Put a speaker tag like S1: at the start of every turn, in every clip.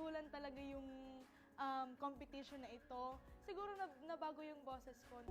S1: naghulan talaga yung competition na ito. Siguro nabago yung boses ko.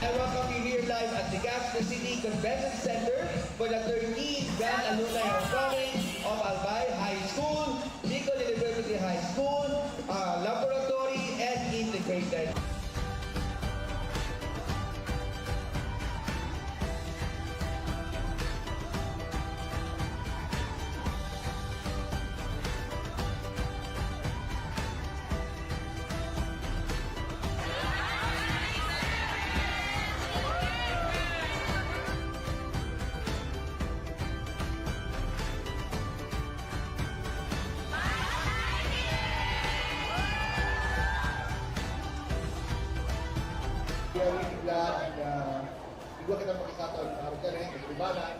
S2: I welcome you here live at the Castro City Convention Center for the 13th Grand Alumni Homecoming of Albay High School, Bicol University High School, Laboratory, and Integrated.
S3: Kaya really glad na igwa kita makikataon araw ka rin, mag-ibanan,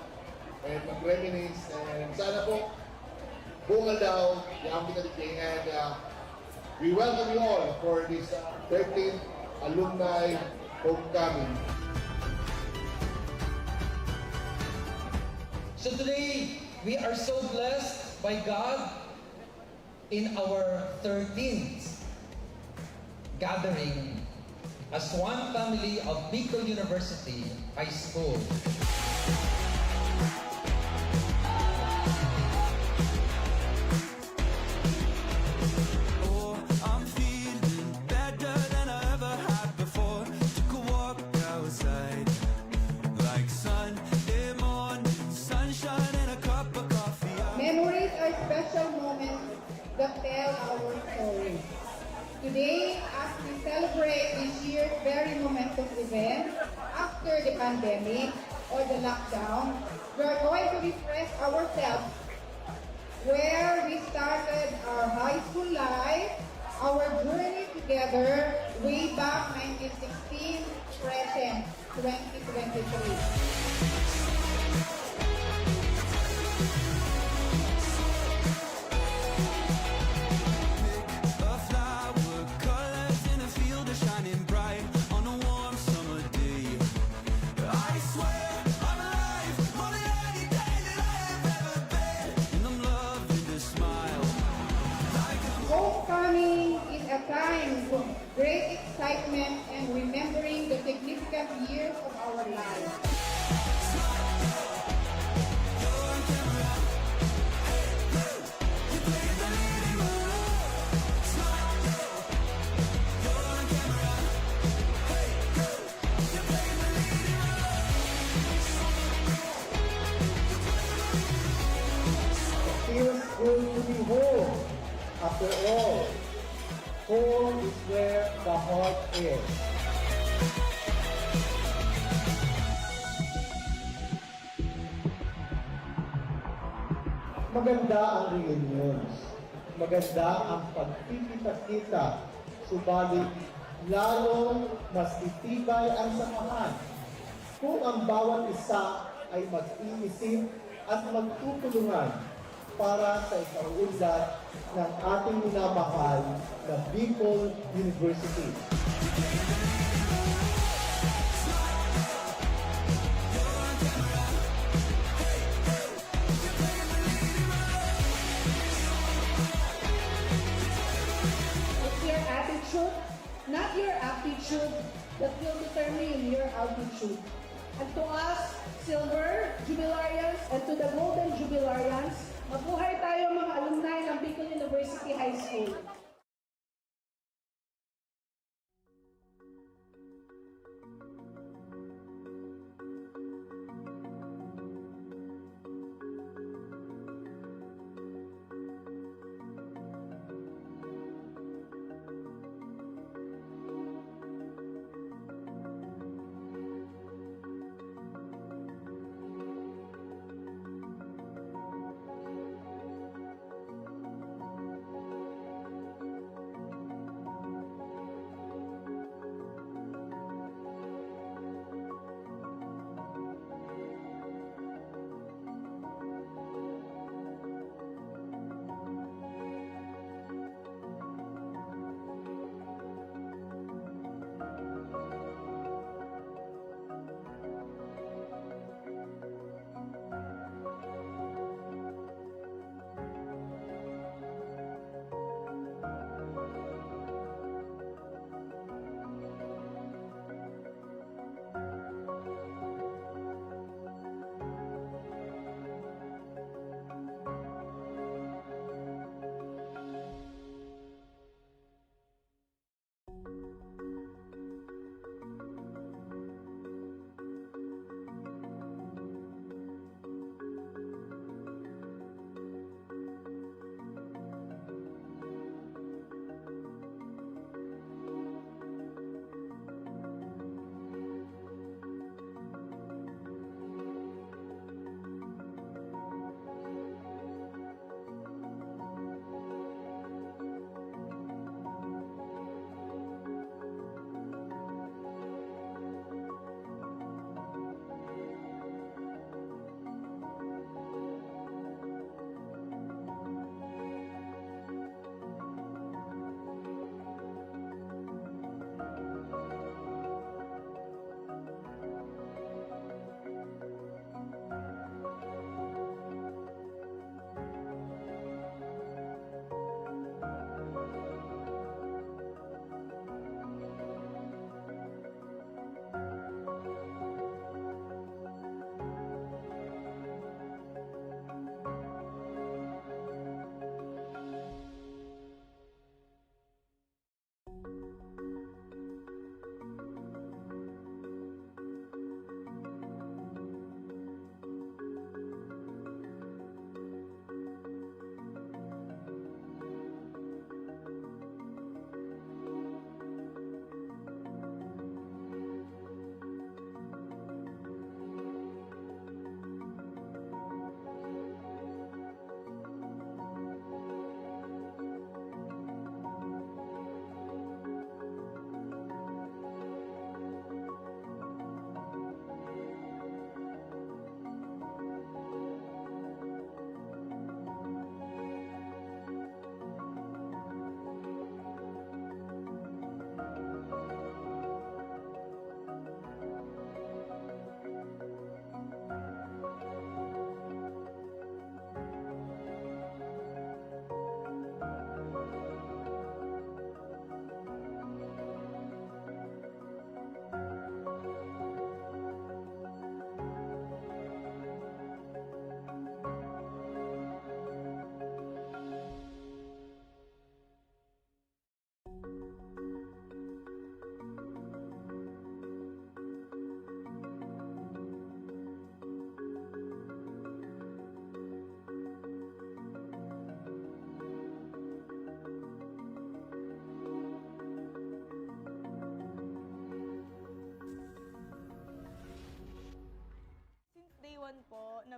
S3: and mag-reminisce, and sana po, bungal daw, yung pinaliking, and we welcome you all for this 13th Alumni Homecoming.
S2: So today, we are so blessed by God in our 13th gathering as one family of Bicol University High School.
S4: Oh, I'm feeling better than I ever had before. Took a walk outside, like Sunday morning, sunshine and a cup of coffee.
S5: Memories are special moments that tell our story. Today, as we celebrate this year's very momentous event after the pandemic or the lockdown, we are going to refresh ourselves where we started our high school life, our journey together way back 1916, present 2023.
S4: A flower, colors in a field are shining bright on a warm summer day. I swear I'm alive, more than any day that I have ever been. And I'm loving the smile.
S5: Homecoming is a time of great excitement and remembering the significant years of our lives.
S3: Feels good to be home. After all, home is where the heart is. Maganda ang reunions. Maganda ang pagkikita-kita. Subalit, lalong mas titibay ang samahan kung ang bawat isa ay mag-iisip at magtutulungan para sa ikaunlad ng ating minamahal na Bicol University.
S5: It's your attitude, not your aptitude, that will determine your altitude. And to us, silver jubilarians, and to the golden jubilarians, mabuhay tayo mga alumni ng Bicol University High School.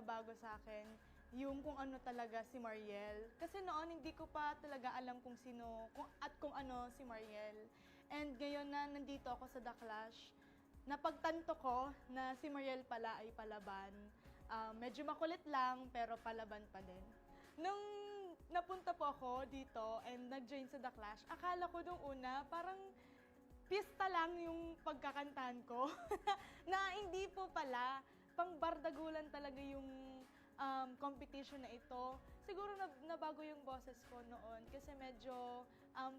S1: nabago sa akin yung kung ano talaga si Mariel. Kasi noon hindi ko pa talaga alam kung sino kung ano si Mariel. And ngayon na nandito ako sa The Clash, napagtanto ko na si Mariel pala ay palaban. Medyo makulit lang pero palaban pa din. Nung napunta po ako dito and nag-join sa The Clash, akala ko nung una parang pista lang yung pagkakantahan ko. Na hindi po pala, pang bardagulan talaga yung competition na ito. Siguro nabago yung boses ko noon kasi medyo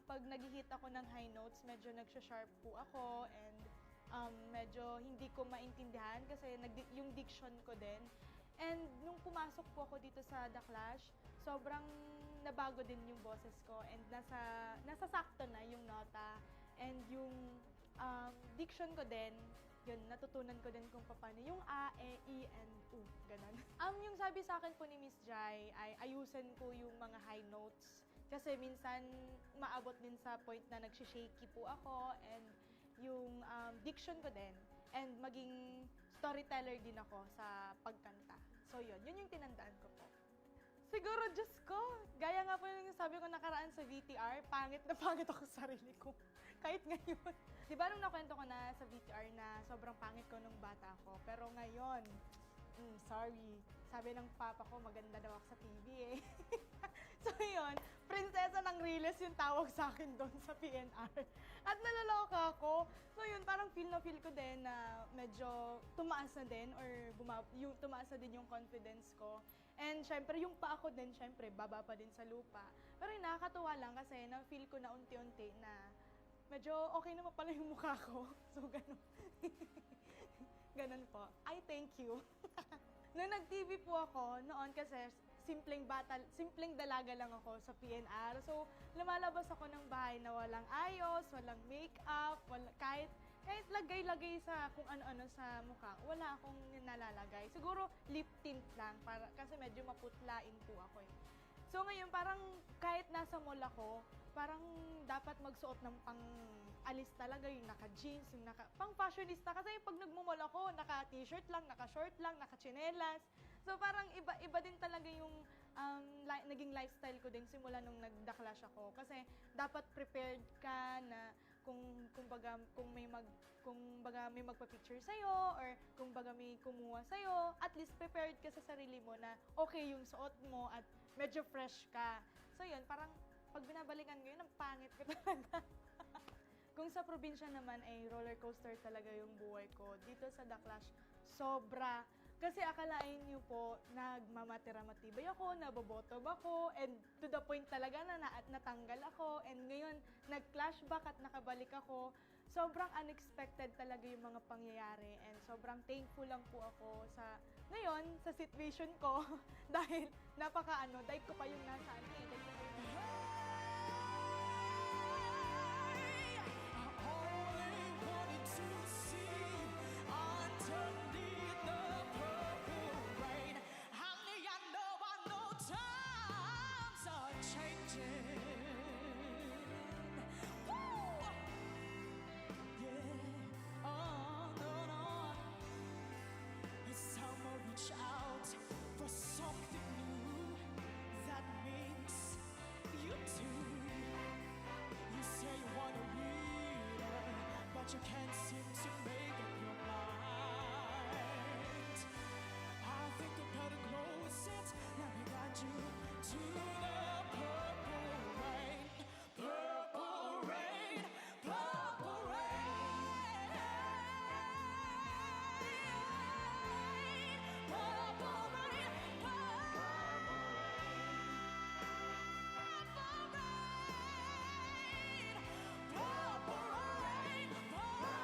S1: pag nag-hit ako ng high notes, medyo nagsha-sharp po ako and medyo hindi ko maintindihan kasi yung diction ko din. And nung pumasok po ako dito sa The Clash, sobrang nabago din yung boses ko and nasa sakto na yung nota. And yung diction ko din, yun, natutunan ko din kung paano yung A, E, I, and U, ganun. Yung sabi sa akin po ni Miss Jai ay ayusin ko yung mga high notes. Kasi minsan maabot din sa point na nagsishaky po ako and yung diction ko din. And maging storyteller din ako sa pagkanta. So yun yung tinandaan ko po. Siguro, Diyos ko, gaya nga po yung sabi ko nakaraan sa VTR, pangit na pangit ako sa sarili ko. Kahit ngayon. Di ba nung nakwento ko na sa VTR na sobrang pangit ko nung bata ako, pero ngayon, sorry, sabi ng papa ko maganda daw ako sa TV eh. So yun, prinsesa ng Riles yung tawag sa akin doon sa PNR. At nalaloka ako. So yun, parang feel ko din na medyo tumaas na din or tumaas na din yung confidence ko. And syempre, yung pa ako din, syempre, baba pa din sa lupa. Pero yung nakakatuwa lang kasi na-feel ko na unti-unti na medyo okay naman pala yung mukha ko. So ganun. Ganun po. I thank you. Nung nag-TV po ako, noon kasi simpleng dalaga lang ako sa PNR. So, lumalabas ako ng bahay na walang ayos, walang makeup, kahit lagay-lagay sa kung ano-ano sa mukha, wala akong nalalagay. Siguro lip tint lang, kasi medyo maputlain po ako eh. So ngayon, parang kahit nasa mall ako, parang dapat magsuot ng pang-alis talaga, yung naka-jeans, yung pang-fashionista. Kasi pag nagmumall ako, naka-t-shirt lang, naka-short lang, naka-chinelas. So parang iba din talaga yung naging lifestyle ko din simula nung nag-The-Clash ako. Kasi dapat prepared ka na kung baga may magpa-picture sa'yo or kung baga may kumuha sa'yo, at least prepared ka sa sarili mo na okay yung suot mo at medyo fresh ka. So yun, parang pag binabalikan ko yun, ang pangit ko talaga. Kung sa probinsya naman ay roller coaster talaga yung buhay ko. Dito sa The Clash, sobra. Kasi akalain niyo po, nagmamatira-matibay ako, nabobotob ako, and to the point talaga na natanggal ako. And ngayon, nag-flashback at nakabalik ako. Sobrang unexpected talaga yung mga pangyayari. And sobrang thankful lang po ako ngayon, sa situation ko. Dahil dahil ko pa yung nasa
S4: reach out for something new that makes you too. You say you want a leader, but you can't seem to make up your mind. I think I better close it. Let me guide you to the purple rain. Purple rain, purple rain. Purple rain, purple rain, purple rain, purple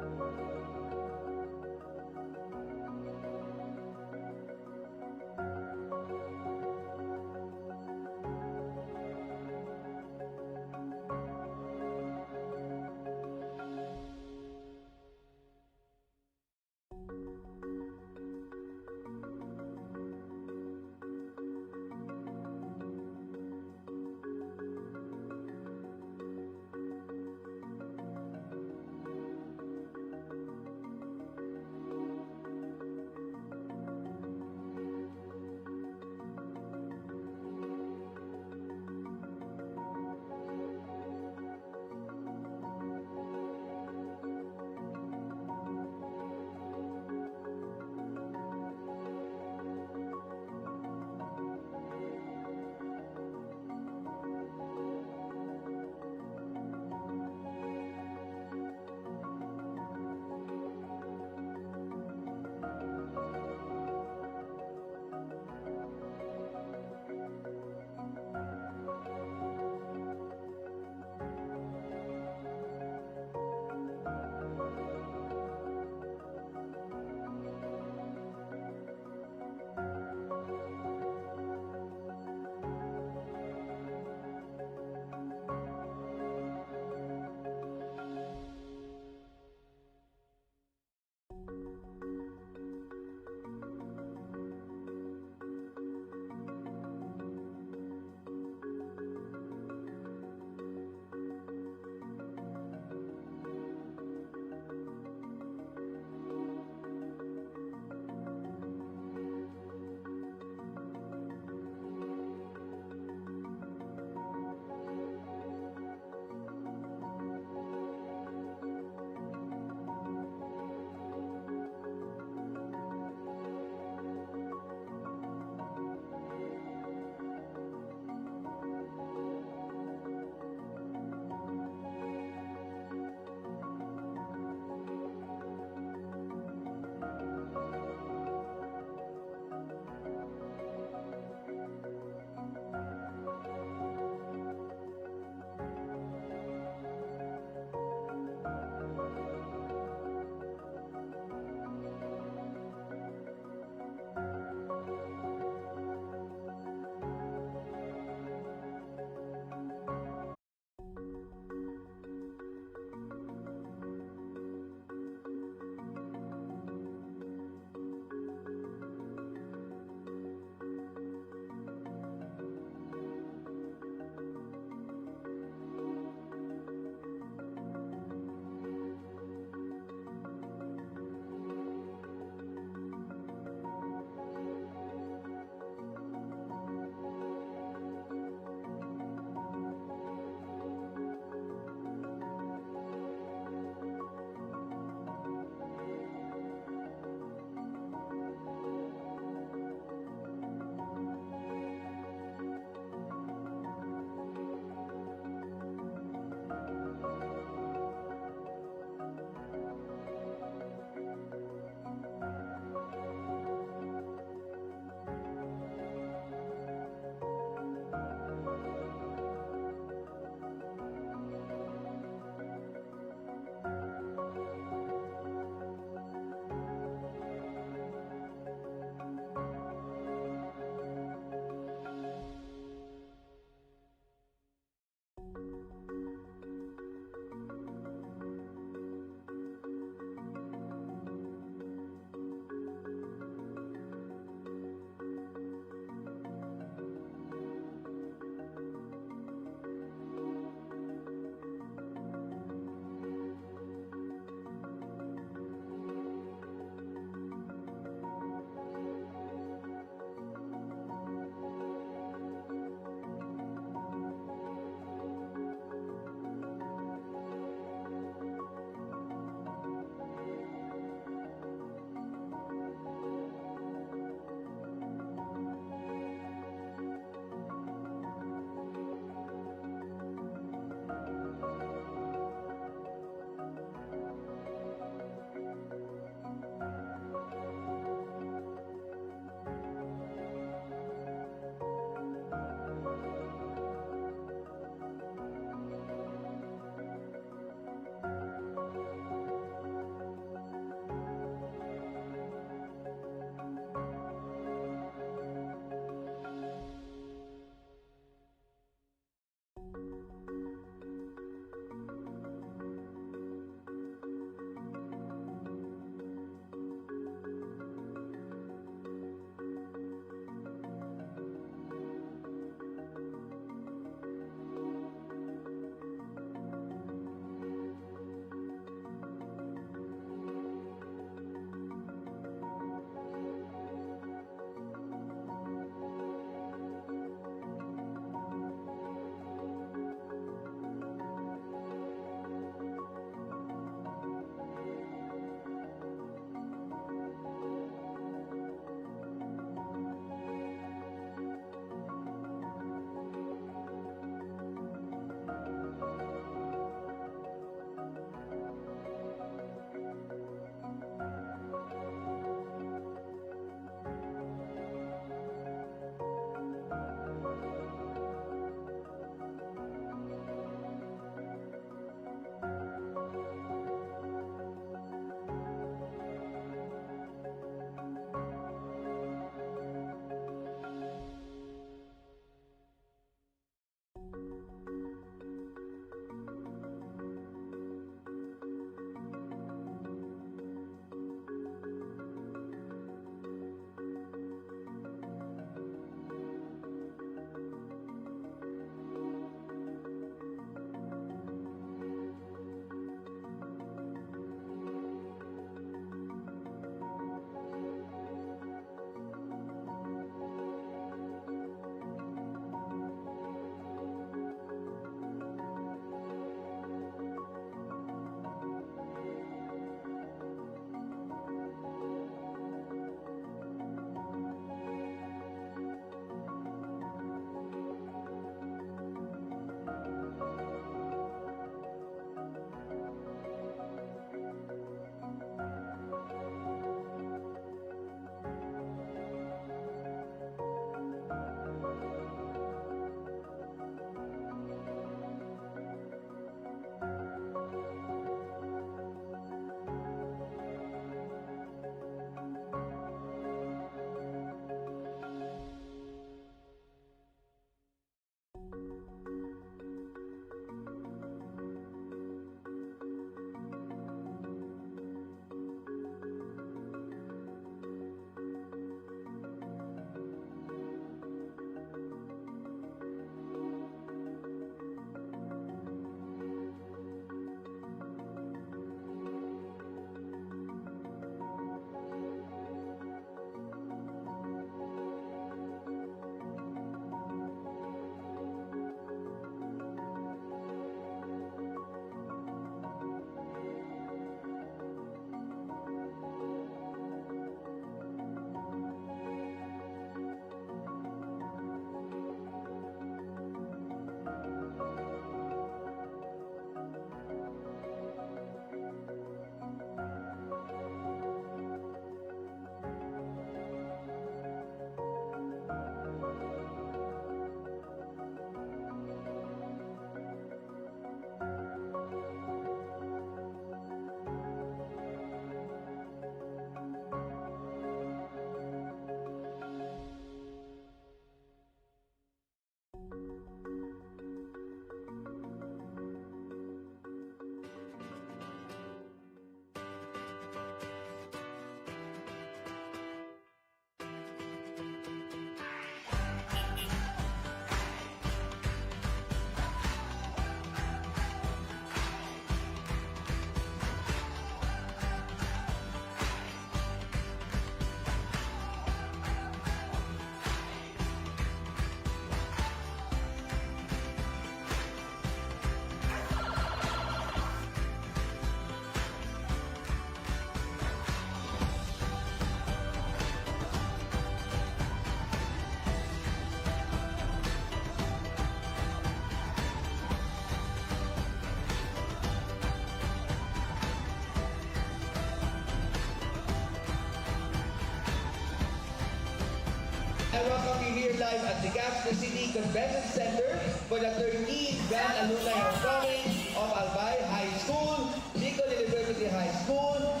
S2: I welcome you here live at the Legazpi City Convention Center for the 13th Grand Alumni Homecoming of Albay High School, Bicol University High School,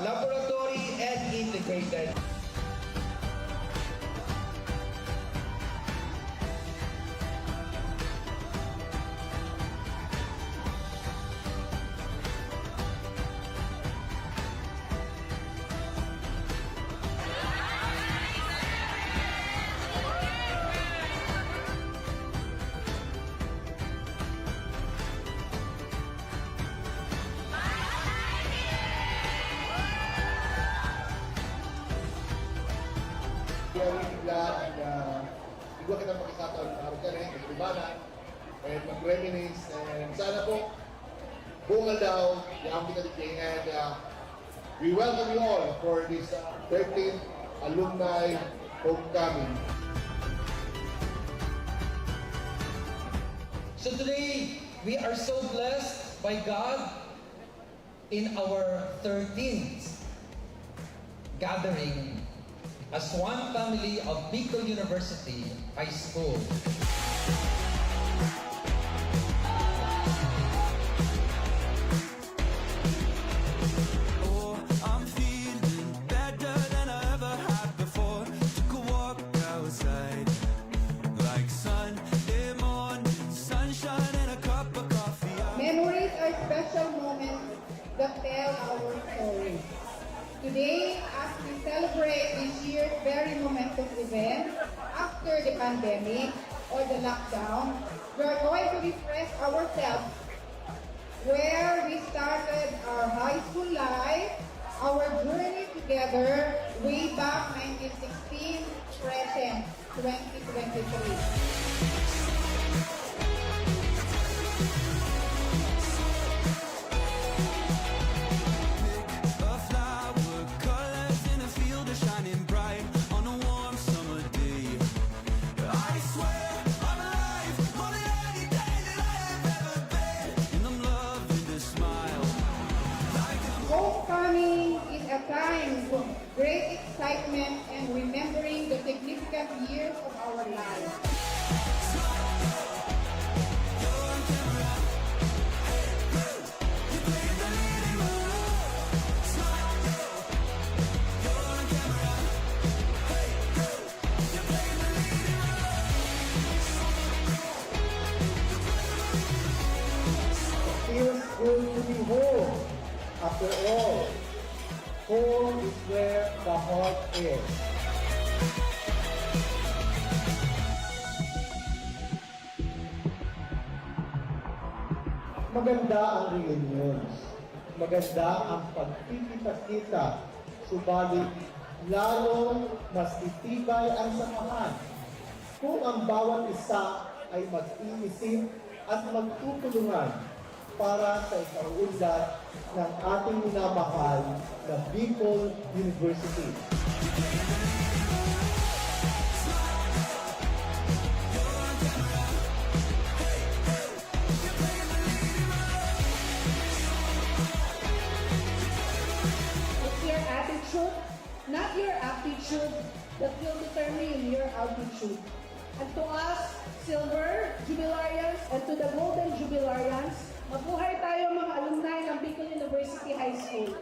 S2: Laboratory, and Integrated.
S3: Kaya bigla at bigla kitang pakisataon ng araw dyan maglibanan, and mag-reminisce, and sana po, bungal daw, yung pinaliking, and we welcome you all for this 13th Alumni Homecoming.
S6: So today, we are so blessed by God in our 13th gathering as one family of Bicol University High School.
S4: Oh, I'm feeling better than I ever had before. Took a walk outside, like Sunday morning, sunshine and a cup of coffee.
S5: Memories are special moments that tell our story. Today, as we celebrate this year's very momentous event after the pandemic or the lockdown, we are going to refresh ourselves where we started our high school life, our journey together way back 1916, present 2023.
S4: A flower, colors in a field are shining bright on a warm summer day. I swear I'm alive, more than any day that I have ever been. And I'm loving the smile.
S5: Homecoming is a time of great excitement and remembering the significant years of our lives.
S7: Feels good to be home. After all, home is where the heart is. Maganda ang reunions. Maganda ang pagkikita-kita. Subalit, lalo mas itibay ang samahan kung ang bawat isa ay mag-iisip at magtutulungan para sa ikaunlad ng ating minamahal na Bicol University.
S8: It's your attitude, not your aptitude, that will determine your altitude. And to us, silver jubilarians, and to the golden jubilarians, mabuhay tayo mga alumni ng Bicol University High School.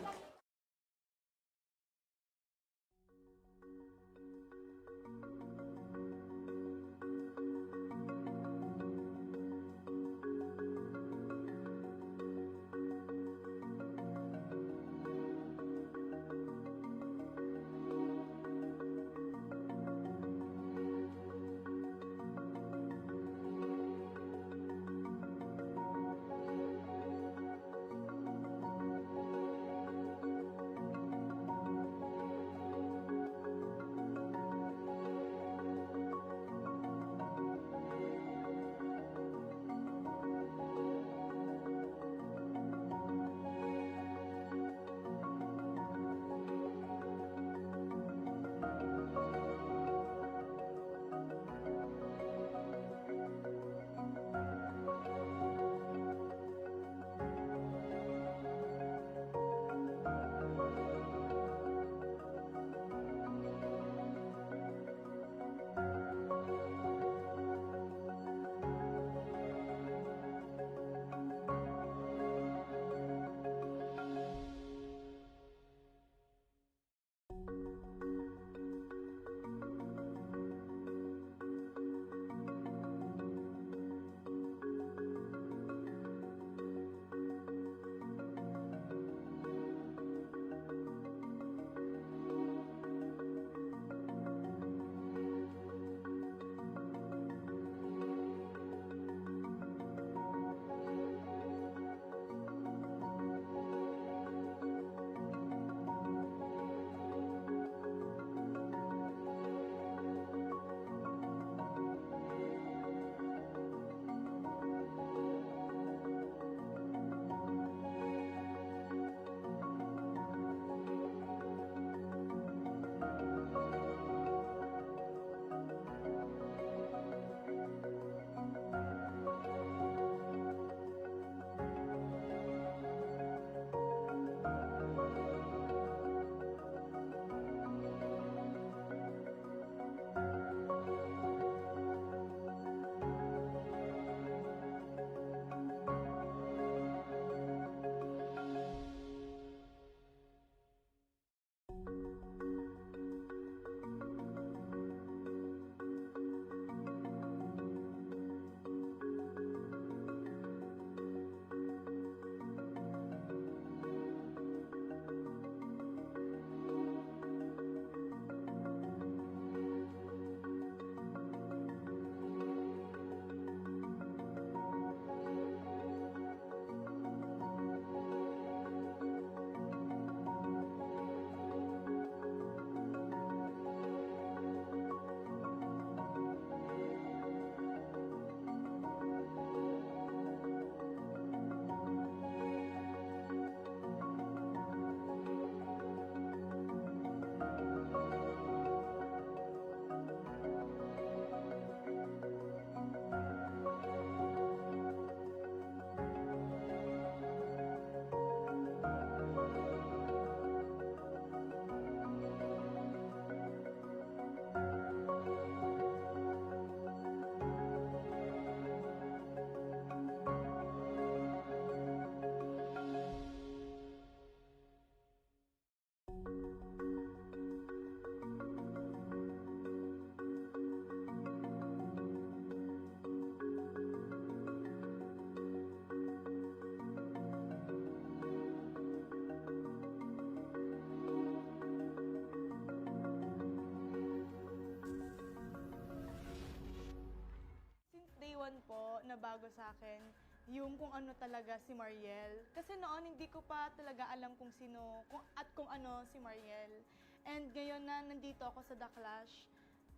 S1: nabago sa akin, yung kung ano talaga si Mariel. Kasi noon hindi ko pa talaga alam kung sino at kung ano si Mariel. And ngayon na nandito ako sa The Clash,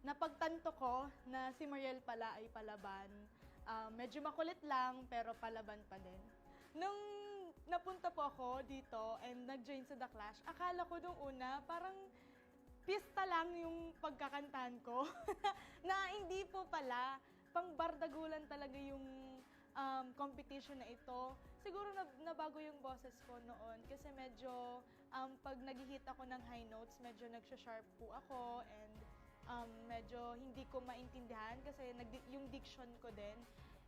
S1: napagtanto ko na si Mariel pala ay palaban. Medyo makulit lang pero palaban pa din. Nung napunta po ako dito and nag-join sa The Clash, akala ko nung una parang pista lang yung pagkakantahan ko. Na hindi po pala, pang bardagulan talaga yung competition na ito. Siguro nabago yung boses ko noon kasi medyo pag nag-hit ako ng high notes, medyo nagsha-sharp po ako and medyo hindi ko maintindihan kasi yung diction ko din.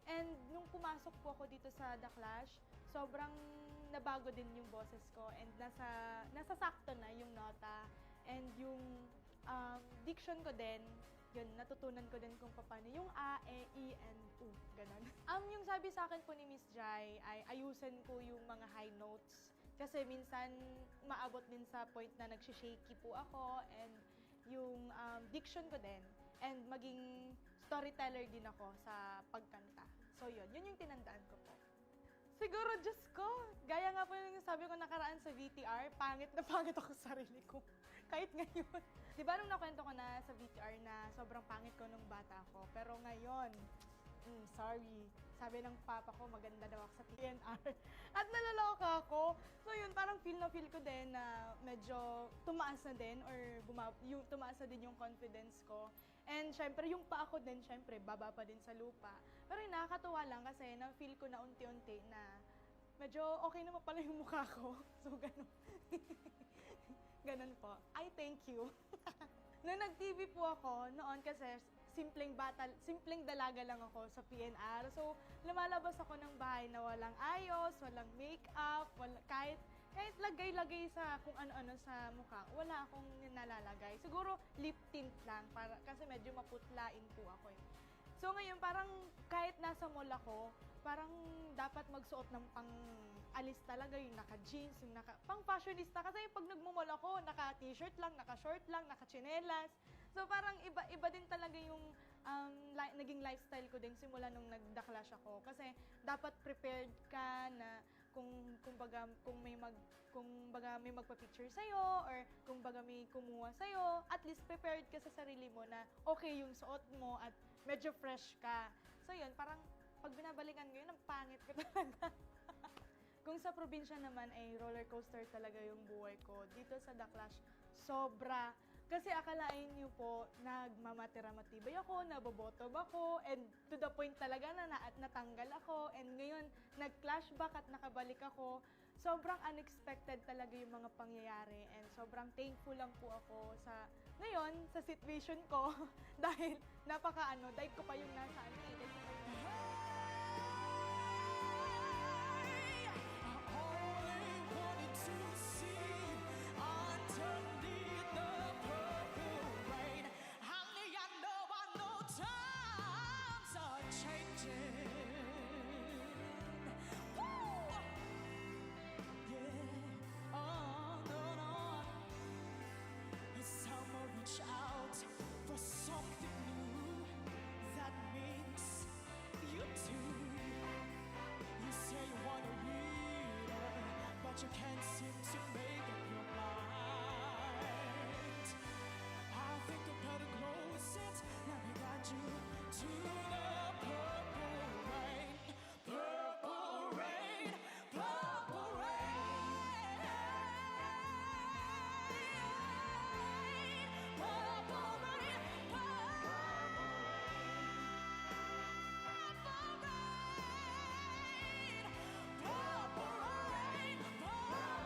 S1: And nung pumasok po ako dito sa The Clash, sobrang nabago din yung boses ko and nasa sakto na yung nota and yung diction ko din, yun, natutunan ko din kung paano yung A, E, I, and U, ganun. Yung sabi sa akin po ni Miss Jai ay ayusin ko yung mga high notes kasi minsan maabot din sa point na nagsishaky po ako and yung diction ko din and maging storyteller din ako sa pagkanta. So yun yung tinandaan ko po. Siguro, Diyos ko, gaya nga po yung sabi ko nakaraan sa VTR, pangit na pangit ako sa sarili ko. Kahit ngayon. Di ba nung nakwento ko na sa VTR na sobrang pangit ko nung bata ako, pero ngayon, sorry. Sabi ng papa ko, maganda daw ako sa PNR. At nalaloka ako. So yun, parang feel ko din na medyo tumaas na din or tumaas na din yung confidence ko. And syempre, yung paa ko din, syempre, baba pa din sa lupa. Pero yung nakakatuwa lang kasi na-feel ko na unti-unti na medyo okay naman pala yung mukha ko. So, ganun. Ganun po. I thank you. Nung nag-TV po ako, noon kasi simpleng dalaga lang ako sa PNR. So, lumalabas ako ng bahay na walang ayos, walang makeup, kahit lagay-lagay sa kung ano-ano sa mukha, wala akong nalalagay. Siguro lip tint lang, kasi medyo maputlain po ako eh. So ngayon, parang kahit nasa mall ako, parang dapat magsuot ng pang-alis talaga, yung naka-jeans, yung pang-fashionista. Kasi pag nagmumall ako, naka-t-shirt lang, naka-short lang, naka-chinelas. So parang iba din talaga yung naging lifestyle ko din simula nung nag-The Clash ako. Kasi dapat prepared ka na kung baga may magpa-picture sa'yo or kung baga may kumuha sa'yo, at least prepared ka sa sarili mo na okay yung suot mo at medyo fresh ka. So yun, parang pag binabalikan ko yun, ang pangit ko talaga. Kung sa probinsya naman ay roller coaster talaga yung buhay ko. Dito sa The Clash, sobra. Kasi akalain niyo po, nagmamatira-matibay ako, nabobotob ako, and to the point talaga na natanggal ako, and ngayon, nag-flashback at nakabalik ako. Sobrang unexpected talaga yung mga pangyayari, and sobrang thankful lang po ako sa, ngayon, sa situation ko, dahil dahil ko pa yung nasa
S4: reach out for something new that makes you too. You say you want a leader, but you can't seem to make up your mind. I think I better close it. Let me guide you to the purple rain. Purple rain, purple rain. Purple rain, purple rain, purple rain, purple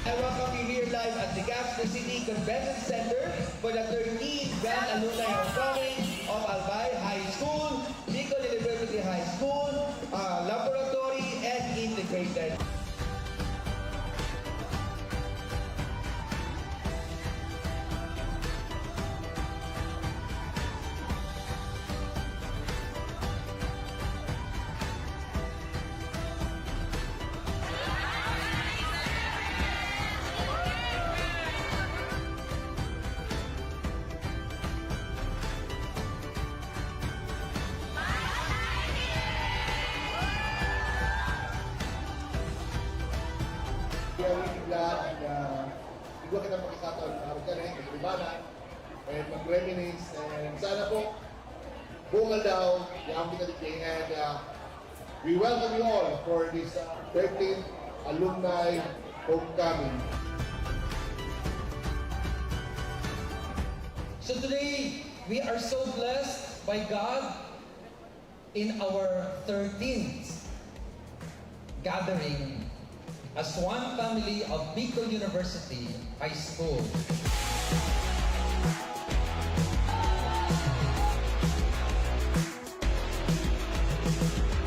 S2: I welcome you here live at the Legazpi City Convention Center for the 13th Grand Alumni Homecoming of Albay High School, Bicol University High School, Laboratory, and Integrated.
S3: Kaya we glad na bigyan kita pakisataon ng araw ka rin, maglibanan, and mag-reminisce, and sana po, bungal daw, yung pinaliking, and we welcome you all for this 13th Alumni Homecoming.
S6: So today, we are so blessed by God in our 13th gathering as one family of Bicol University High School.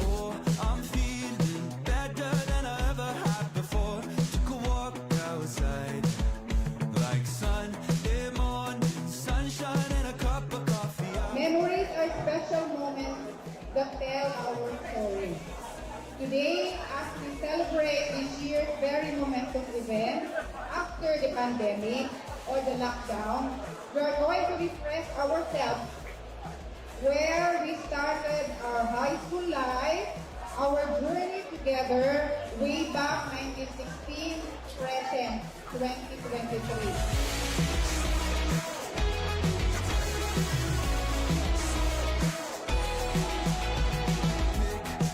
S4: Oh, I'm feeling better than I ever had before. Took a walk outside, like Sunday morning, sunshine and a cup of coffee.
S5: Memories are special moments that tell our story. Today, as we celebrate this year's very momentous event after the pandemic or the lockdown, we are going to refresh ourselves where we started our high school life, our journey together way back 1916, present 2023.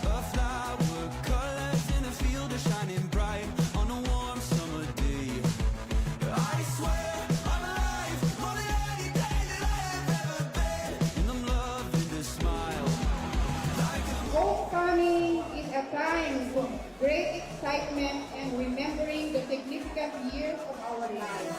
S4: A flower, colors in a field are shining bright on a warm summer day. I swear I'm alive, more than any day that I have ever been. And I'm loving the smile.
S5: Homecoming is a time of great excitement and remembering the significant years of our lives.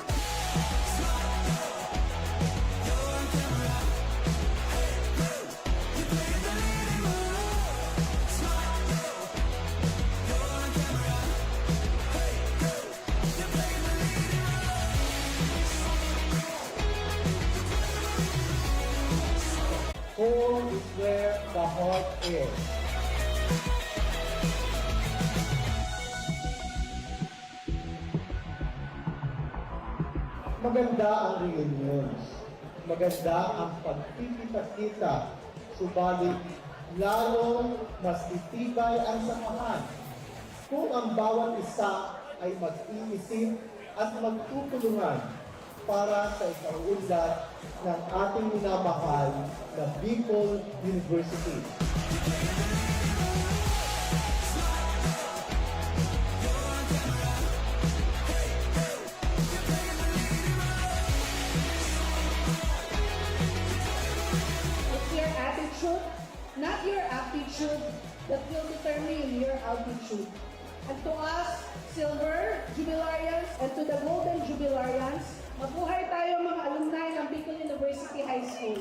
S7: Home is where the heart is. Maganda ang reunions. Maganda ang pagkikita-kita. Subalit, lalong mas titibay ang samahan kung ang bawat isa ay mag-iisip at magtutulungan para sa ikaunlad ng ating minamahal na Bicol University.
S8: It's your attitude, not your aptitude, that will determine your altitude. And to us, Silver Jubilarians, and to the Golden Jubilarians, mabuhay tayo mga alumni ng Bicol University High School.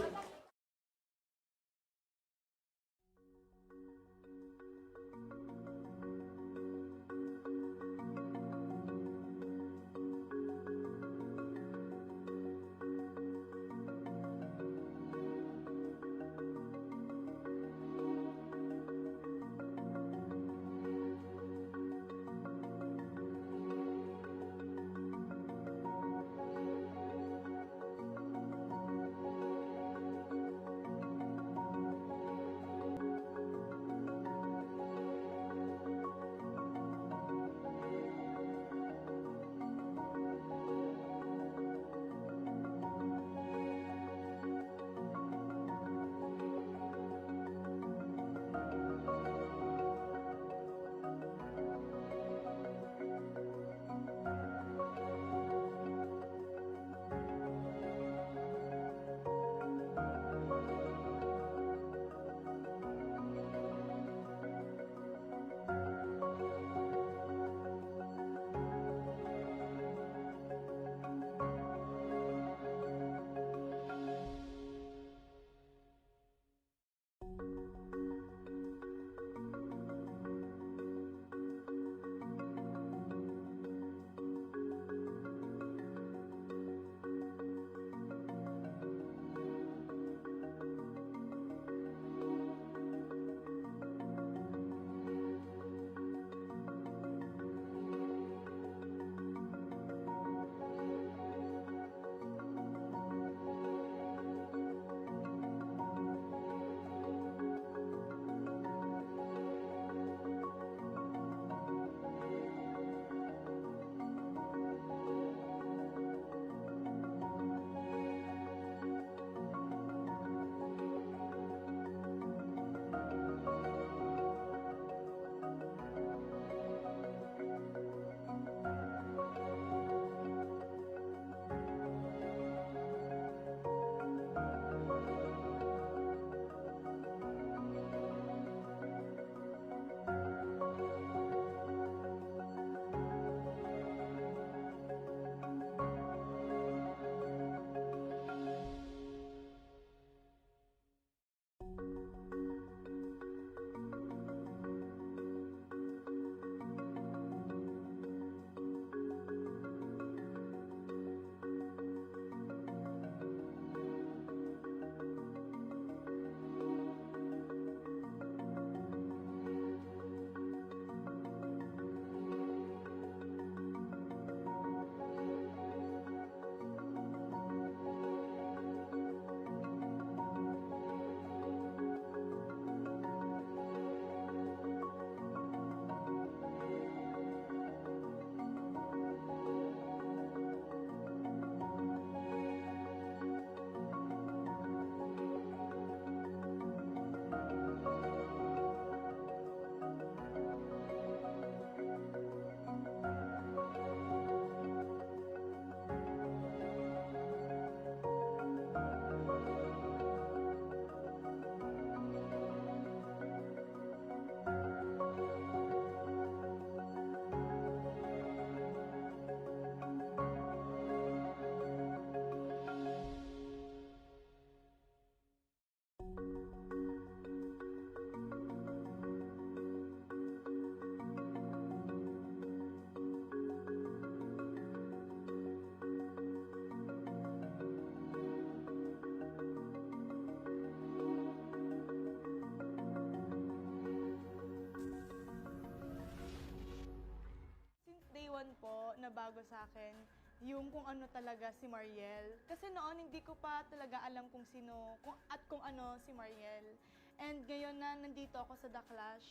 S1: nabago sa akin, yung kung ano talaga si Mariel. Kasi noon hindi ko pa talaga alam kung sino at kung ano si Mariel. And ngayon na nandito ako sa The Clash,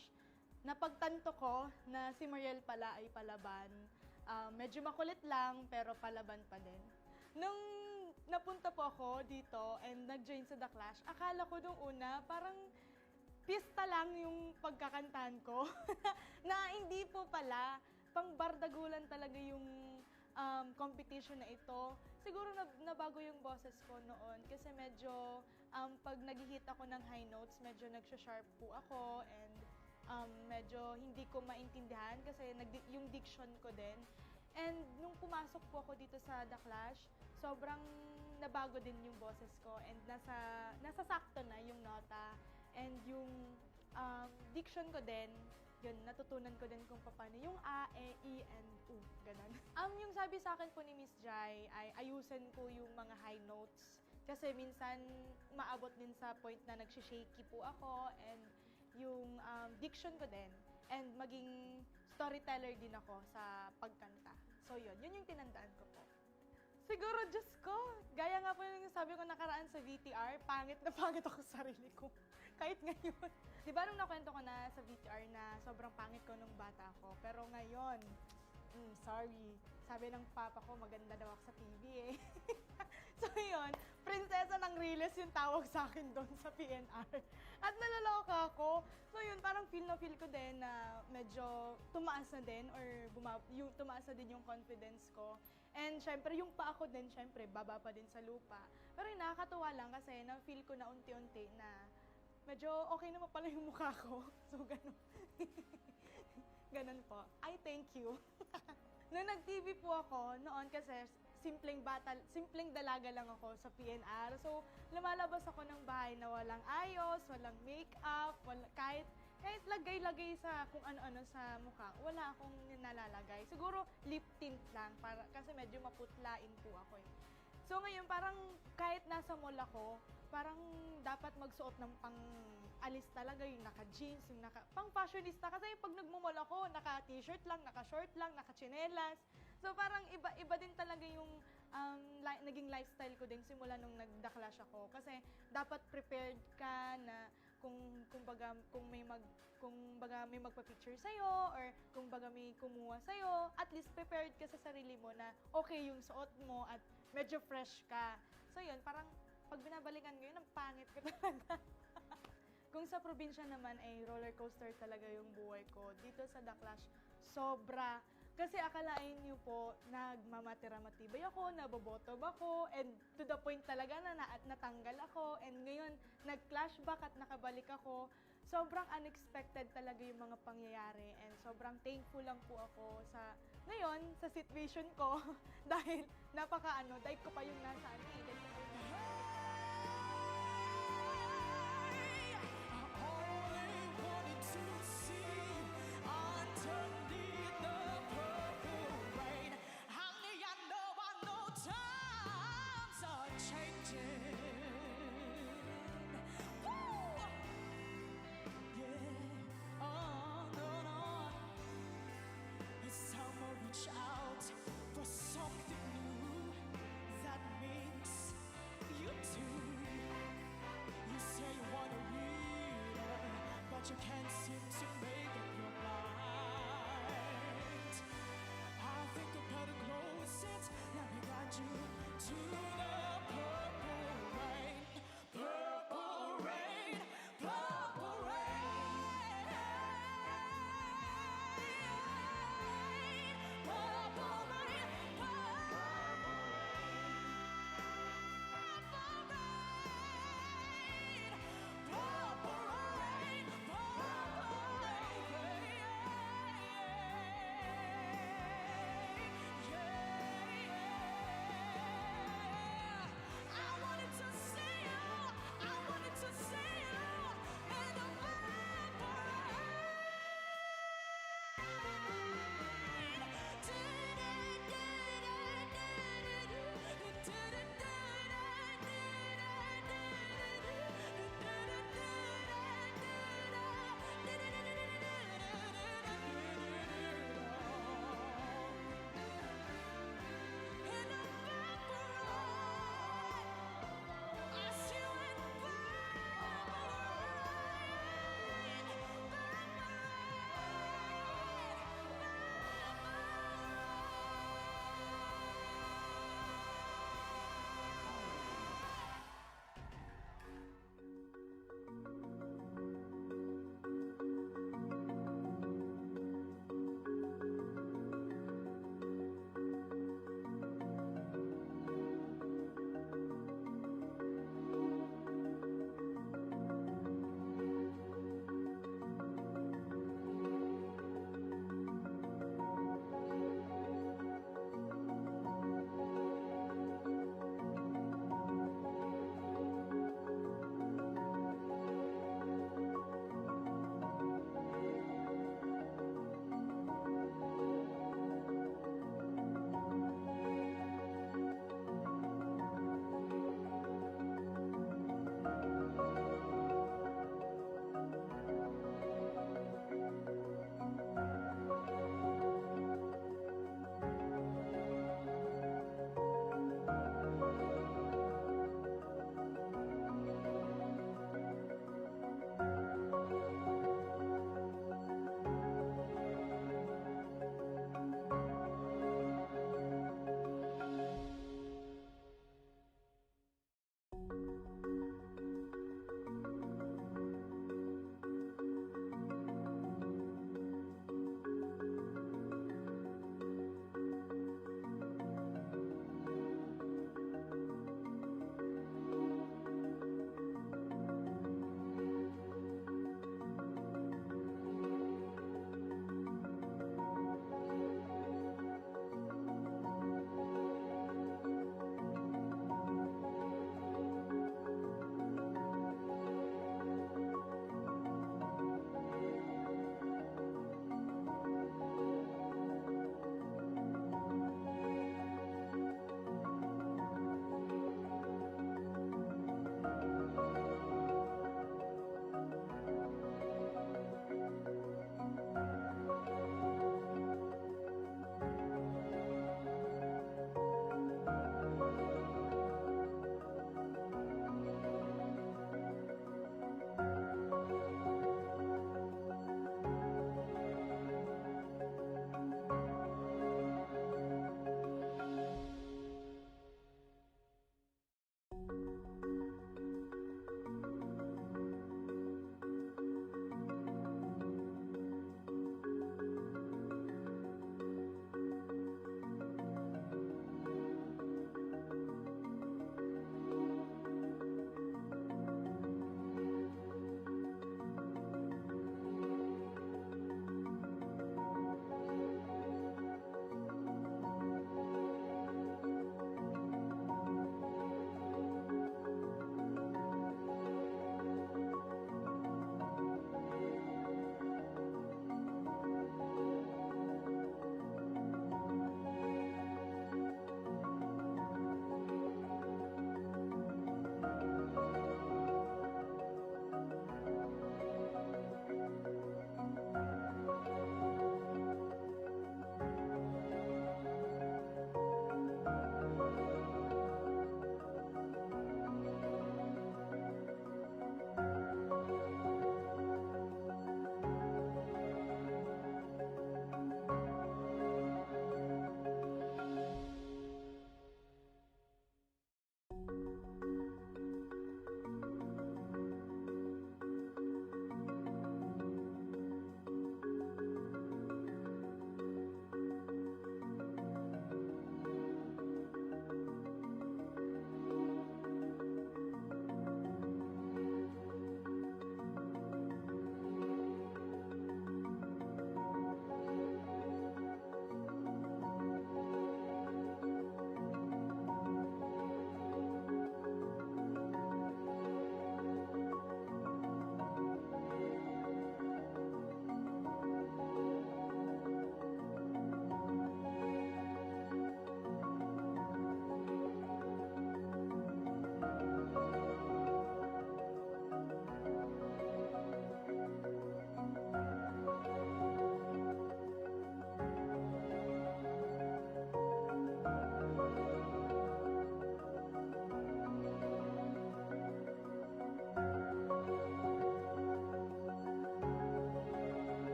S1: napagtanto ko na si Mariel pala ay palaban. Medyo makulit lang pero palaban pa din. Nung napunta po ako dito and nag-join sa The Clash, akala ko nung una parang pista lang yung pagkakantahan ko. Na hindi po pala, pang bardagulan talaga yung competition na ito. Siguro nabago yung boses ko noon kasi medyo pag nag-hit ako ng high notes, medyo nagsha-sharp po ako and medyo hindi ko maintindihan kasi yung diction ko din. And nung pumasok po ako dito sa The Clash, sobrang nabago din yung boses ko and nasa sakto na yung nota and yung diction ko din, yun, natutunan ko din kung paano yung A, E, I, and U, ganun. Yung sabi sa akin po ni Miss Jai ay ayusin ko yung mga high notes kasi minsan maabot din sa point na nagsishaky po ako and yung diction ko din and maging storyteller din ako sa pagkanta. So yun yung tinandaan ko po. Siguro, Diyos ko, gaya nga po yung sabi ko nakaraan sa VTR, pangit na pangit ako sa sarili ko. Kahit ngayon. Di ba nung nakwento ko na sa VTR na sobrang pangit ko nung bata ako, pero ngayon, sorry. Sabi ng papa ko, maganda daw ako sa TV eh. So yun, prinsesa ng Riles yung tawag sa akin doon sa PNR. At nalaloka ako. So yun, parang feel ko din na medyo tumaas na din or tumaas na din yung confidence ko. And syempre, yung pa ako din, syempre, baba pa din sa lupa. Pero yun, nakakatuwa lang kasi na-feel ko na unti-unti na medyo okay naman pala yung mukha ko. So ganun. Ganun po. I thank you. Nung nag-TV po ako, noon kasi simpleng dalaga lang ako sa PNR. So, lumalabas ako ng bahay na walang ayos, walang makeup, kahit lagay-lagay sa kung ano-ano sa mukha, wala akong nalalagay. Siguro lip tint lang, kasi medyo maputlain po ako eh. So ngayon, parang kahit nasa mall ako, parang dapat magsuot ng pang-alis talaga, yung naka-jeans, yung pang-fashionista. Kasi pag nagmumall ako, naka-t-shirt lang, naka-short lang, naka-chinelas. So parang iba din talaga yung naging lifestyle ko din simula nung nag-The Clash ako. Kasi dapat prepared ka na kung may magpa-picture sa'yo or kung baga may kumuha sa'yo, at least prepared ka sa sarili mo na okay yung suot mo at medyo fresh ka. So yun, parang pag binabalikan ko yun, ang pangit ko talaga. Kung sa probinsya naman ay roller coaster talaga yung buhay ko. Dito sa The Clash, sobra. Kasi akalain niyo po, nagmamatira-matibay ako, nabobotob ako, and to the point talaga na natanggal ako. And ngayon, nag-flashback at nakabalik ako. Sobrang unexpected talaga yung mga pangyayari. And sobrang thankful lang po ako ngayon, sa situation ko. Dahil dahil ko pa yung nasa
S4: It's time to reach out for something new that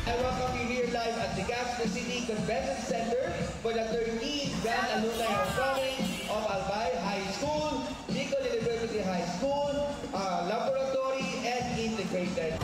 S2: I welcome you here live at the Legazpi City Convention Center for the 13th Grand Alumni Homecoming of Albay High School, Bicol University High School, Laboratory, and Integrated.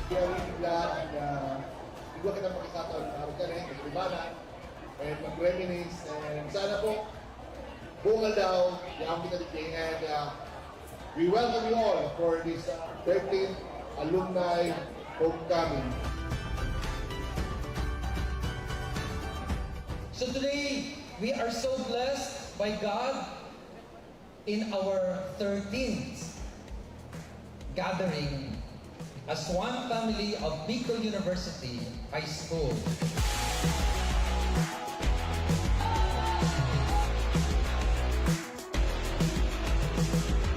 S3: Kaya glad na bigla kita pakisataon ng araw ka rin, naglibanan, and mag-reminisce, and sana po, bungal daw, yung kita dito, and we welcome you all for this 13th Alumni Homecoming.
S6: So today, we are so blessed by God in our 13th gathering as one family of Bicol University High School.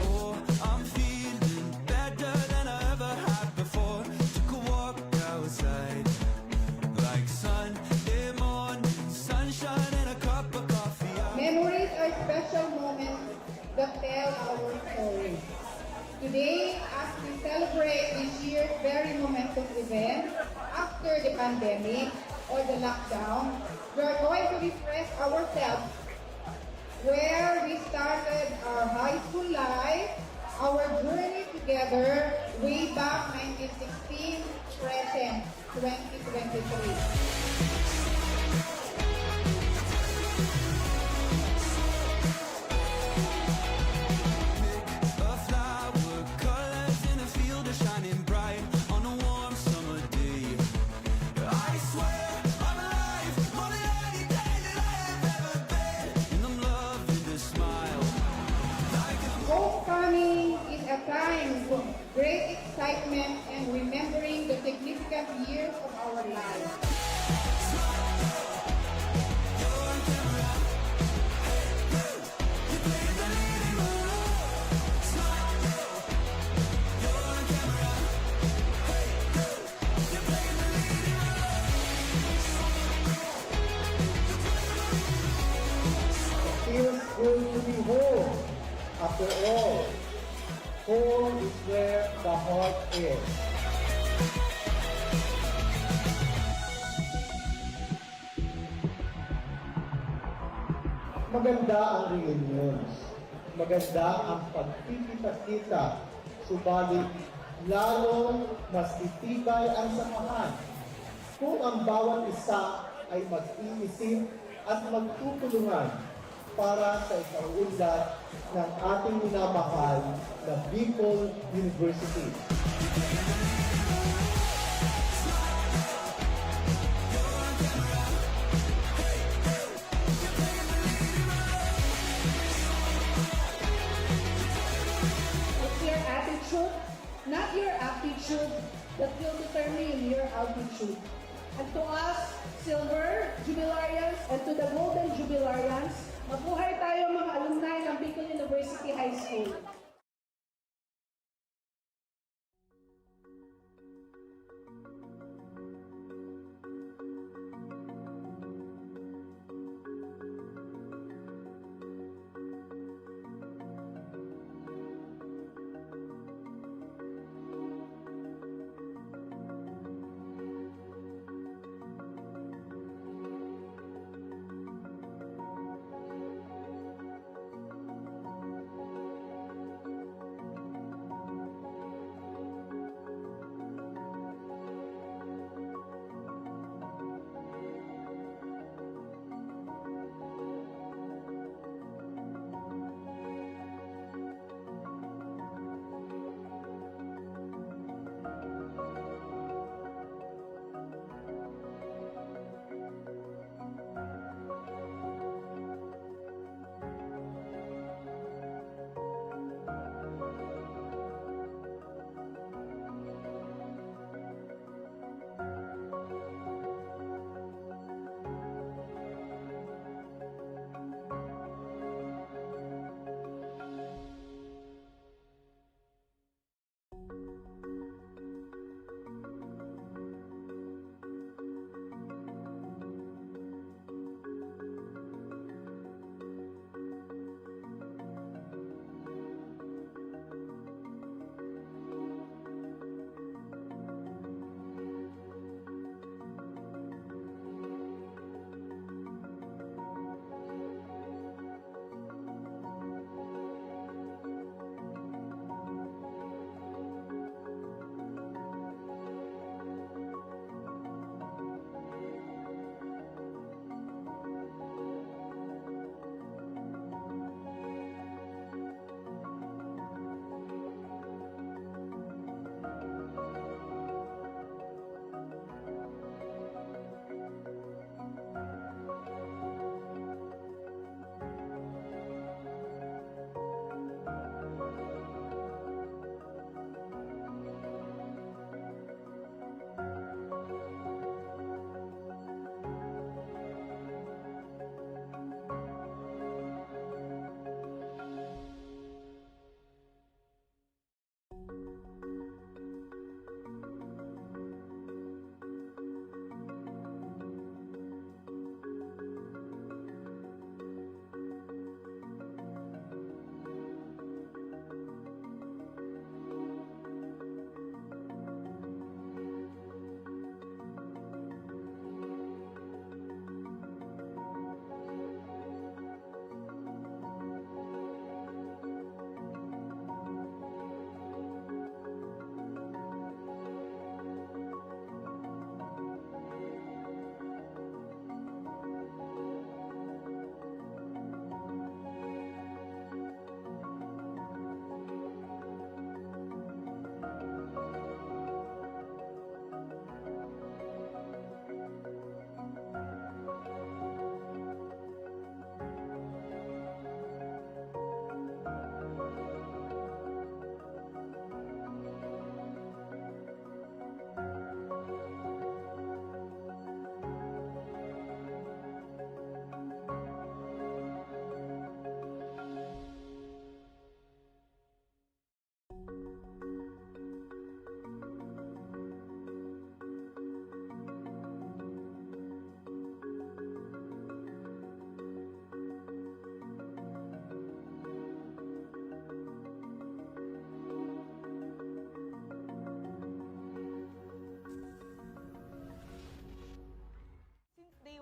S4: Oh, I'm feeling better than I ever had before. Took a walk outside, like Sunday morning, sunshine and a cup of coffee.
S5: Memories are special moments that tell our story. Today, as we celebrate this year's very momentous event after the pandemic or the lockdown, we are going to refresh ourselves where we started our high school life, our journey together way back 1916, present 2023.
S4: A flower, colors in a field are shining bright on a warm summer day. I swear I'm alive more than any day that I have ever been, and I'm loving the smile. Like a
S5: Homecoming is a time of great excitement and remembering the significant years of our lives.
S7: Feels good to be home. After all, home is where the heart is. Maganda ang reunions. Maganda ang pagkikita-kita. Subalit, lalong mas titibay ang samahan kung ang bawat isa ay mag-iisip at magtutulungan para sa ikaunlad ng ating minamahal na Bicol University.
S8: It's your attitude, not your aptitude, that will determine your altitude. And to us, silver jubilarians, and to the golden jubilarians, mabuhay tayo mga alumni ng Bicol University High School.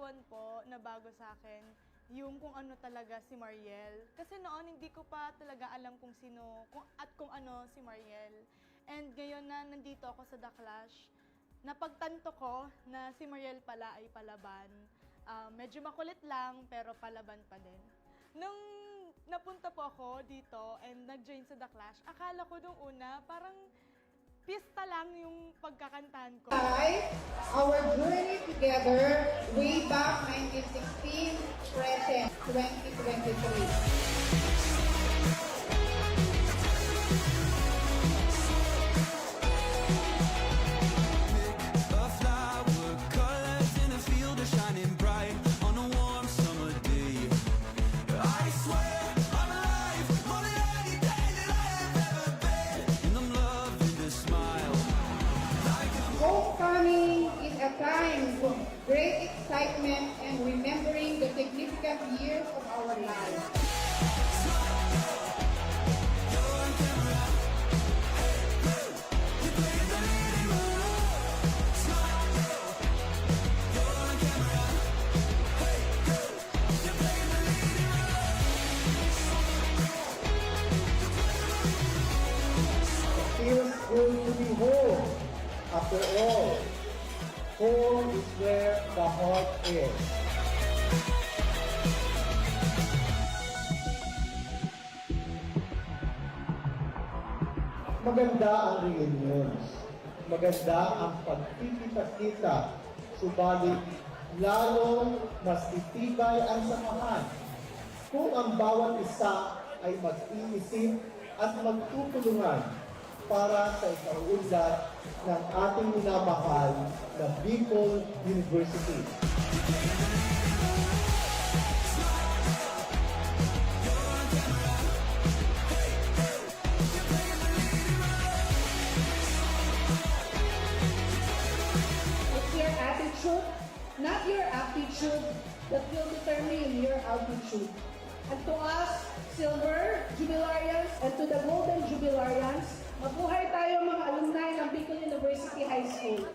S1: buwan po na bago sa akin yung kung ano talaga si Mariel. Kasi noon hindi ko pa talaga alam kung sino kung ano si Mariel. And ngayon na nandito ako sa The Clash, napagtanto ko na si Mariel pala ay palaban. Medyo makulit lang pero palaban pa din. Nung napunta po ako dito and nag-join sa The Clash, akala ko nung una parang pista lang yung pagkakantahan ko.
S5: Our journey together way back 1916, present 2023.
S4: A flower, colors in a field are shining bright on a warm summer day. I swear I'm alive, more than any day that I have ever been. And I'm loving the smile.
S5: Homecoming is a time of great excitement and remembering the significant years of our lives.
S7: Feels good to be home. After all, home is where the heart is. Maganda ang reunions. Maganda ang pagkikita-kita. Subalit, lalong mas itibay ang samahan kung ang bawat isa ay mag-iisip at magtutulungan para sa ikaunlad ng ating minamahal na Bicol University.
S8: It's your attitude, not your aptitude, that will determine your altitude. And to us, Silver Jubilarians, and to the Golden Jubilarians, mabuhay tayo mga alumni ng Bicol University High School.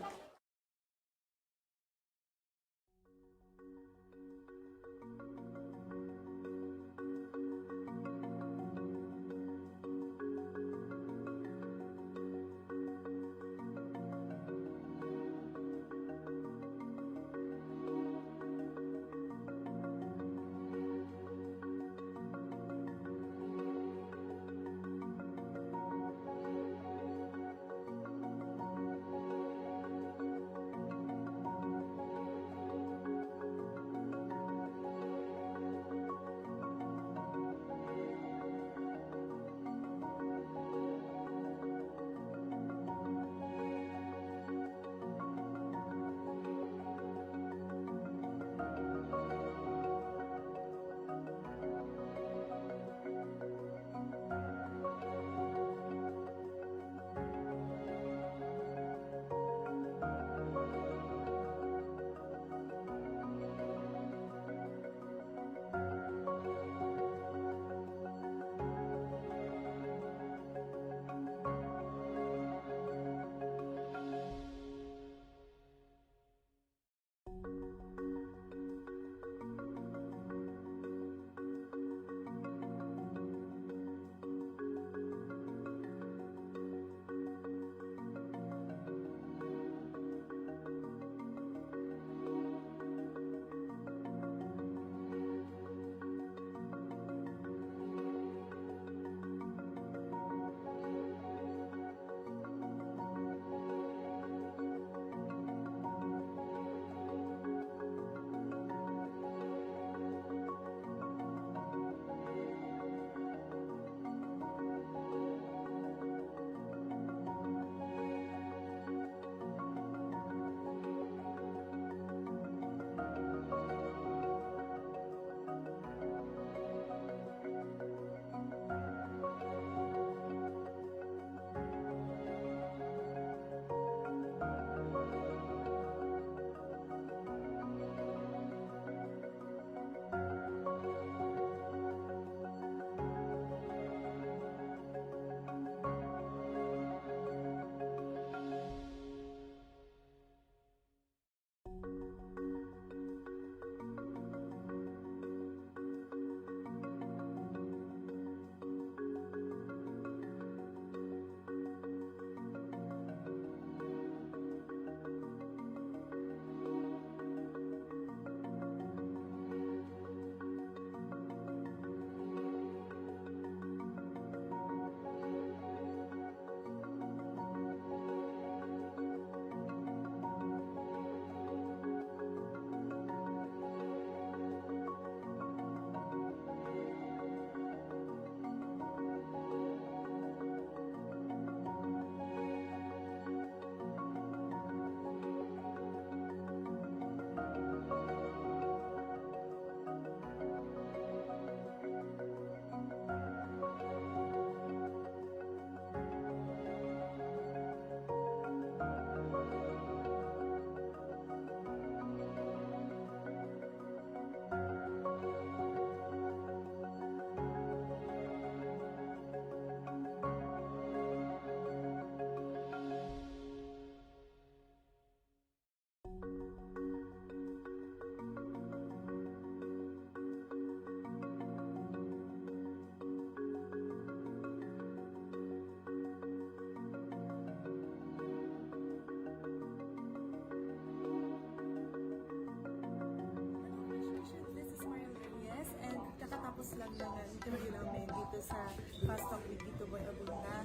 S1: kakatapos lang ng interview namin dito sa Fast Talk with Tito Boy Abunda.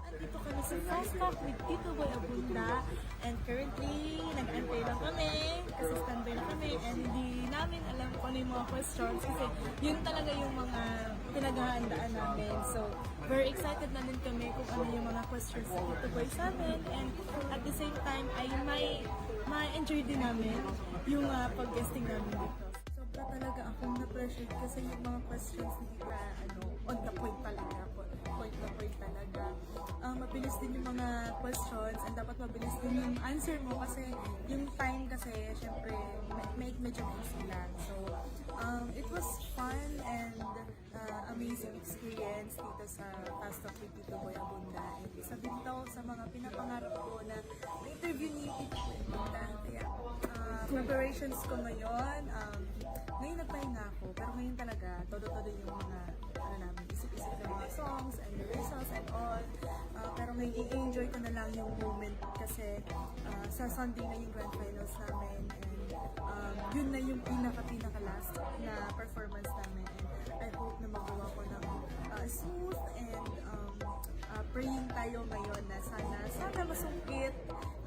S1: Andito kami sa Fast Talk with Tito Boy Abunda and currently nag-antay lang kami kasi standby na kami and hindi namin alam kung ano yung mga questions kasi yun talaga yung mga pinaghahandaan namin. So, very excited na din kami kung ano yung mga questions na Tito Boy sa amin and at the same time ay ma-enjoy din namin yung pag-guesting namin dito. Sobra talaga akong na-pressure kasi yung mga questions hindi ka on the point talaga. Point na point talaga. Mabilis din yung mga questions and dapat mabilis din yung answer mo kasi yung time kasi syempre medyo busy lang. So, it was fun and amazing experience dito sa Fast Talk with Tito Boy Abunda. And isa din to sa mga pinapangarap ko na interview ni Tito Boy Abunda. Kaya preparations ko ngayon, ngayon nagpahinga ako, pero ngayon talaga, todo-todo yung mga, namin, isip-isip ng mga songs and the results and all. Pero ngayon, i-enjoy ko na lang yung moment kasi sa Sunday na yung grand finals namin and yun na yung pinaka-last na performance namin. And I hope na magawa ko ng smooth and praying tayo ngayon na sana masungkit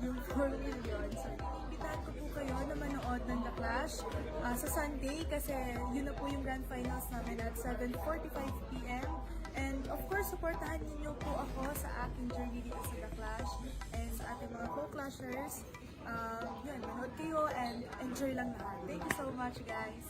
S1: yung 4 million. So, imbitahan ko po kayo na manood ng The Clash sa Sunday kasi yun na po yung grand finals namin at 7:45 p.m. And of course, supportahan niyo po ako sa aking journey dito sa The Clash and sa ating mga co-clashers. Yun, manood kayo and enjoy lang lahat. Thank you so much, guys!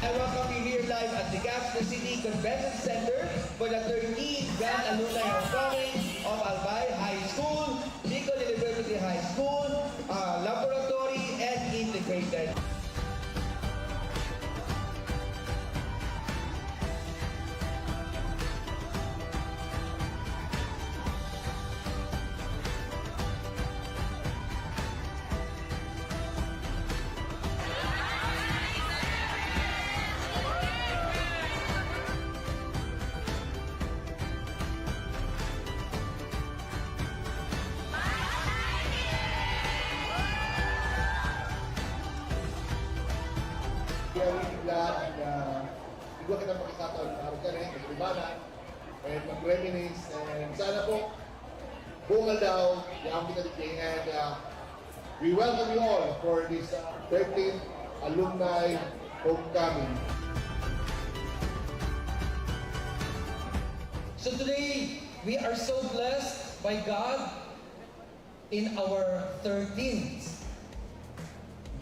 S2: I welcome you here live at the Gaston City Convention Center for the 13th Grand Alumni Homecoming of Albay High School, Bicol University High School, Laboratory, and Integrated.
S3: Kaya bigla na bigla kita pakisataon ng araw ka rin, maglibanan, and mag-reminisce, and sana po, buong aldaw, yung kita din, and we welcome you all for this 13th Alumni Homecoming.
S6: So today, we are so blessed by God in our 13th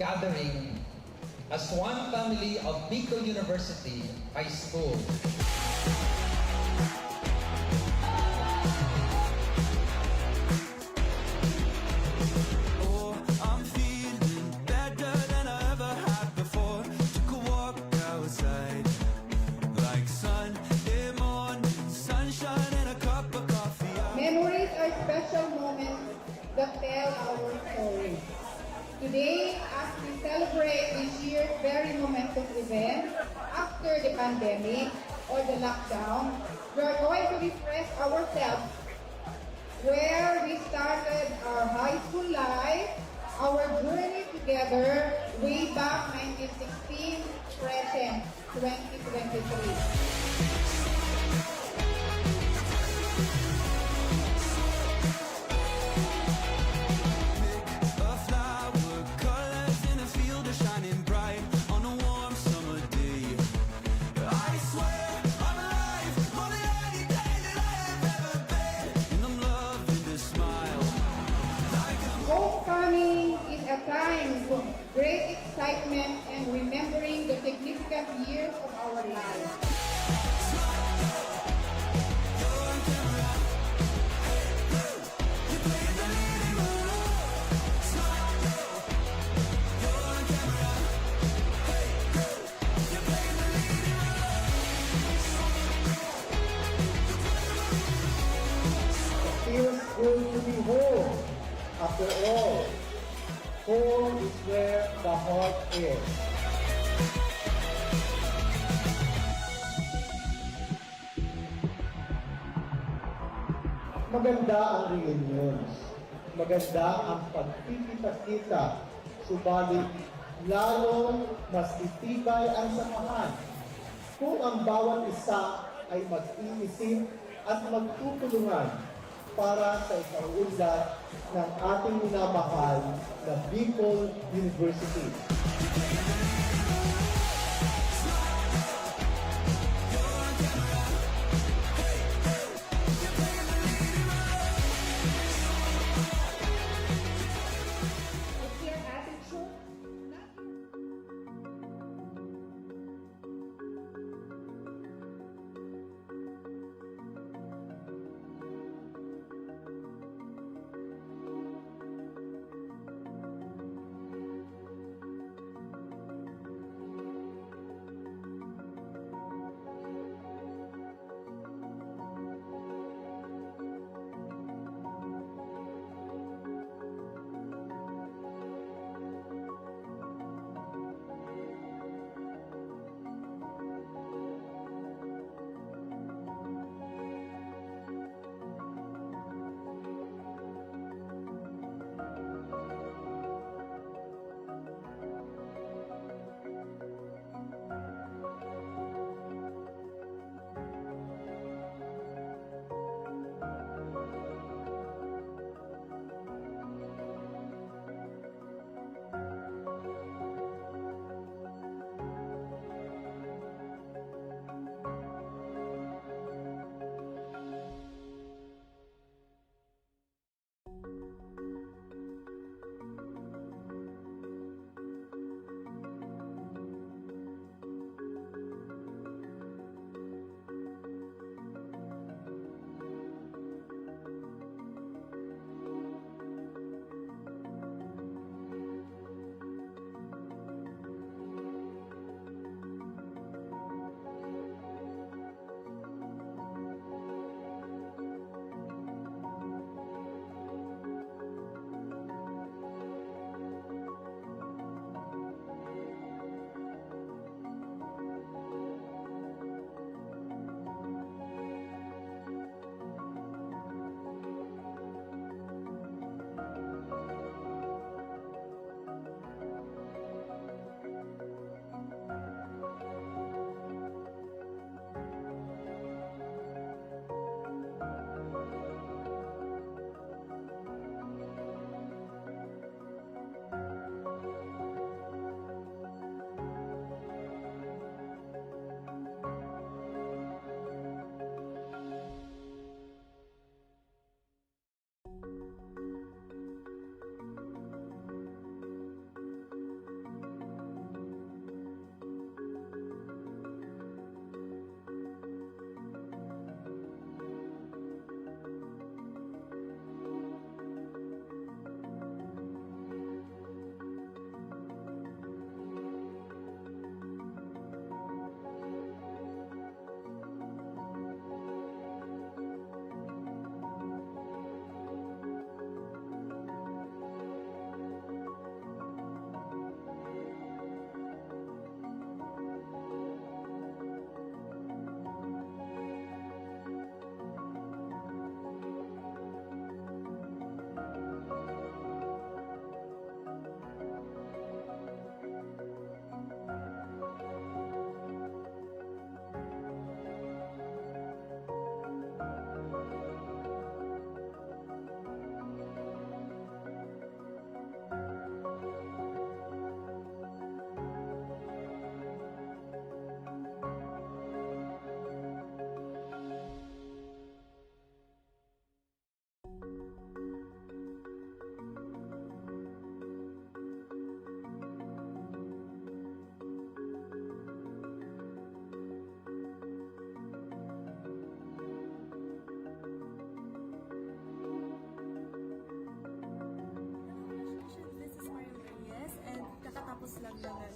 S6: gathering as one family of Bicol University High School.
S4: Oh, I'm feeling better than I ever had before. Took a walk outside, like Sunday morning, sunshine and a cup of coffee.
S5: Memories are special moments that tell our story. Today, as we celebrate this year's very momentous event after the pandemic or the lockdown, we are going to refresh ourselves where we started our high school life, our journey together way back 1916, present 2023.
S4: A flower, colors in a field are shining bright on a warm summer day. I swear I'm alive, more than any day that I have ever been. And I'm loving this smile.
S5: Homecoming is a time of great excitement and remembering the significant years of our lives.
S7: It feels good to be home. After all, home is where the heart is. Maganda ang reunions. Maganda ang pagkikita-kita. Subalit, lalong mas itibay ang samahan kung ang bawat isa ay mag-iisip at magtutulungan para sa ikaunlad ng ating minamahal na Bicol University.
S8: It's your attitude, not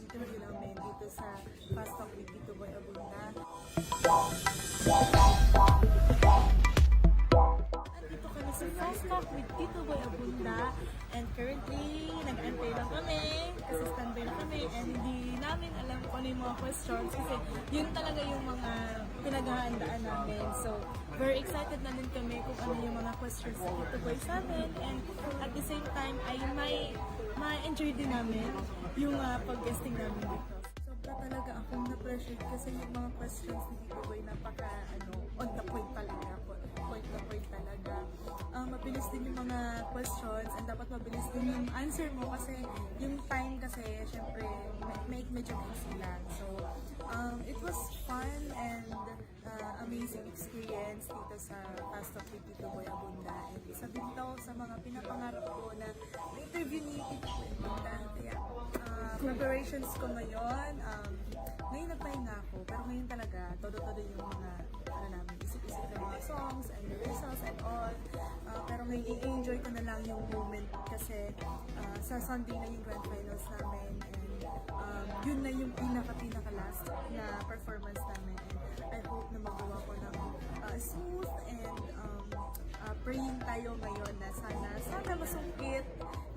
S1: interview namin dito sa Fast Talk with Tito Boy Abunda. Andito kami sa Fast Talk with Tito Boy Abunda and currently nag-antay lang kami kasi standby na kami and hindi namin alam kung ano yung mga questions kasi yun talaga yung mga pinaghahandaan namin. So, very excited na din kami kung ano yung mga questions sa Tito Boy sa amin and at the same time ay ma-enjoy din namin yung pag-guesting namin dito. Sobra talaga akong na-pressure kasi yung mga questions ni Tito Boy napaka on the point talaga. Point to point talaga. Mabilis din yung mga questions and dapat mabilis din yung answer mo kasi yung time kasi syempre medyo busy lang. So, it was fun and amazing experience dito sa Fast Talk with Tito Boy Abunda. And isa din daw sa mga pinapangarap ko na interview ni Tito Boy Abunda. Kaya, preparations ko ngayon, ngayon nagpahinga ako, pero ngayon talaga, todo-todo yung mga, namin, isip-isip ng mga songs and rehearsals and all. Pero ngayon, i-enjoy ko na lang yung moment kasi sa Sunday na yung grand finals namin and yun na yung pinaka-last na performance namin. And I hope na magawa ko ng smooth and praying tayo ngayon na sana masungkit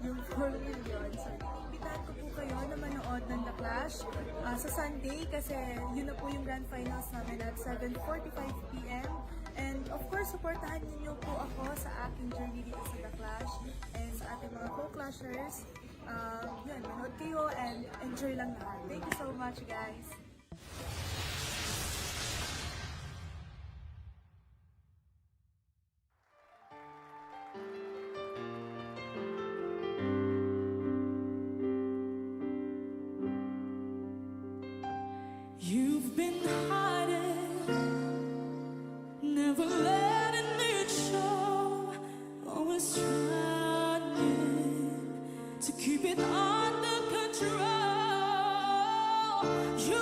S1: yung 4 million. So, imbitahan ko po kayo na manood ng The Clash sa Sunday kasi yun na po yung grand finals namin at 7:45 p.m. And of course, supportahan niyo po ako sa aking journey dito sa The Clash and sa ating mga co-clashers. Yun, manood kayo and enjoy lang lahat. Thank you so much, guys!
S4: You've been hiding, never letting it show, always trying to keep it under control. You